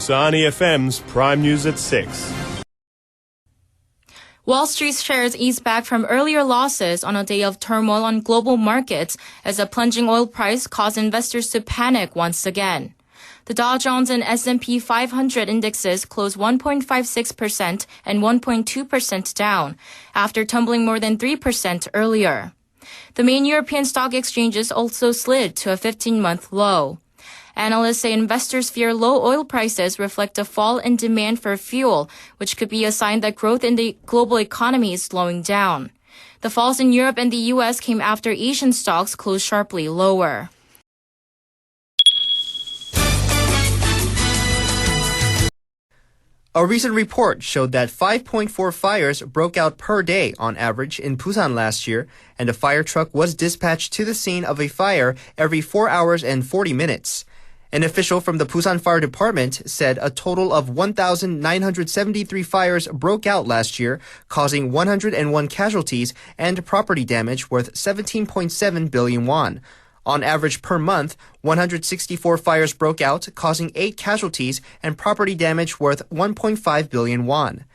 Busan FM's Prime News at 6. Wall Street shares eased back from earlier losses on a day of turmoil on global markets as a plunging oil price caused investors to panic once again. The Dow Jones and S&P 500 indexes closed 1.56% and 1.2% down, after tumbling more than 3% earlier. The main European stock exchanges also slid to a 15-month low. Analysts say investors fear low oil prices reflect a fall in demand for fuel, which could be a sign that growth in the global economy is slowing down. The falls in Europe and the U.S. came after Asian stocks closed sharply lower. A recent report showed that 5.4 fires broke out per day on average in Busan last year, and a fire truck was dispatched to the scene of a fire every 4 hours and 40 minutes. An official from the Busan Fire Department said a total of 1,973 fires broke out last year, causing 101 casualties and property damage worth 17.7 billion won. On average per month, 164 fires broke out, causing 8 casualties and property damage worth 1.5 billion won.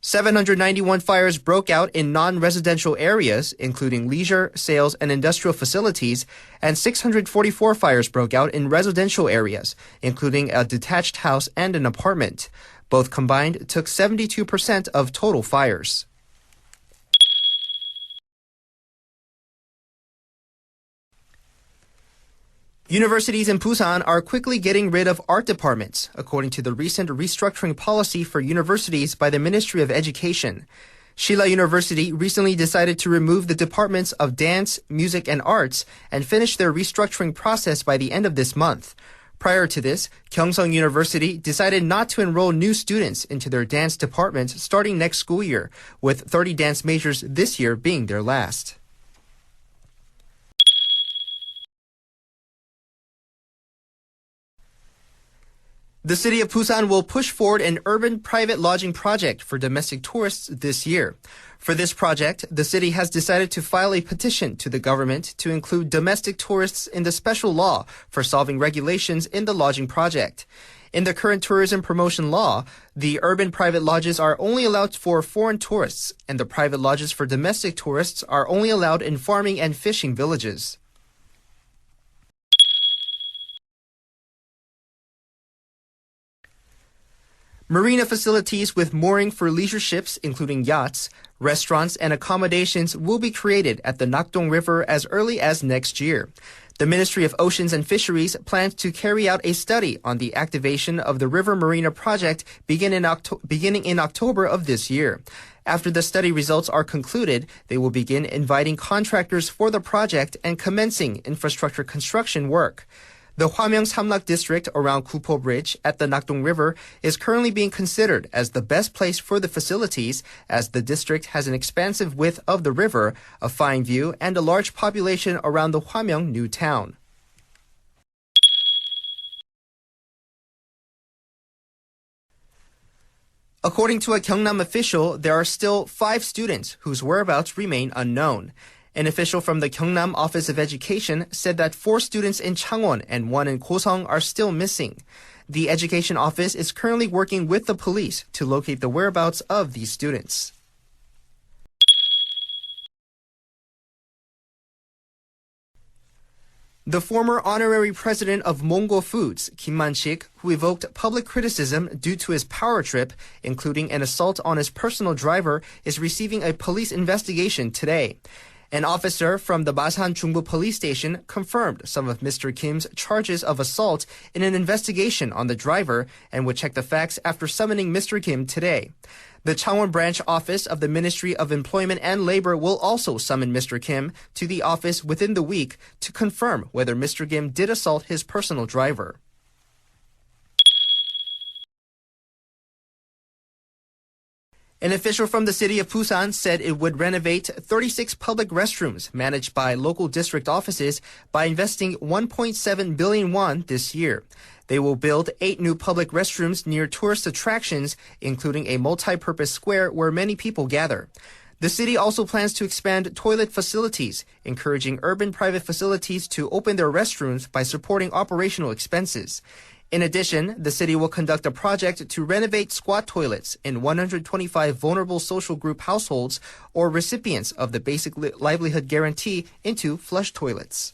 791 fires broke out in non-residential areas, including leisure, sales, and industrial facilities, and 644 fires broke out in residential areas, including a detached house and an apartment. Both combined took 72% of total fires. Universities in Busan are quickly getting rid of art departments, according to the recent restructuring policy for universities by the Ministry of Education. Shilla University recently decided to remove the departments of dance, music, and arts and finish their restructuring process by the end of this month. Prior to this, Gyeongsang University decided not to enroll new students into their dance departments starting next school year, with 30 dance majors this year being their last. The city of Busan will push forward an urban private lodging project for domestic tourists this year. For this project, the city has decided to file a petition to the government to include domestic tourists in the special law for solving regulations in the lodging project. In the current tourism promotion law, the urban private lodges are only allowed for foreign tourists, and the private lodges for domestic tourists are only allowed in farming and fishing villages. Marina facilities with mooring for leisure ships, including yachts, restaurants, and accommodations will be created at the Nakdong River as early as next year. The Ministry of Oceans and Fisheries plans to carry out a study on the activation of the River Marina project beginning in October of this year. After the study results are concluded, they will begin inviting contractors for the project and commencing infrastructure construction work. The Hwamyeong Samlak district around Kupo Bridge at the Nakdong River is currently being considered as the best place for the facilities, as the district has an expansive width of the river, a fine view, and a large population around the Hwamyeong new town. According to a Gyeongnam official, there are still 5 students whose whereabouts remain unknown. An official from the Gyeongnam Office of Education said that 4 students in Changwon and 1 in Gosong are still missing. The Education Office is currently working with the police to locate the whereabouts of these students. The former honorary president of Mongo Foods, Kim Man-sik, who evoked public criticism due to his power trip, including an assault on his personal driver, is receiving a police investigation today. An officer from the Masan Jungbu police station confirmed some of Mr. Kim's charges of assault in an investigation on the driver and would check the facts after summoning Mr. Kim today. The Changwon branch office of the Ministry of Employment and Labor will also summon Mr. Kim to the office within the week to confirm whether Mr. Kim did assault his personal driver. An official from the city of Busan said it would renovate 36 public restrooms managed by local district offices by investing 1.7 billion won this year. They will build 8 new public restrooms near tourist attractions, including a multi-purpose square where many people gather. The city also plans to expand toilet facilities, encouraging urban private facilities to open their restrooms by supporting operational expenses. In addition, the city will conduct a project to renovate squat toilets in 125 vulnerable social group households or recipients of the basic livelihood guarantee into flush toilets.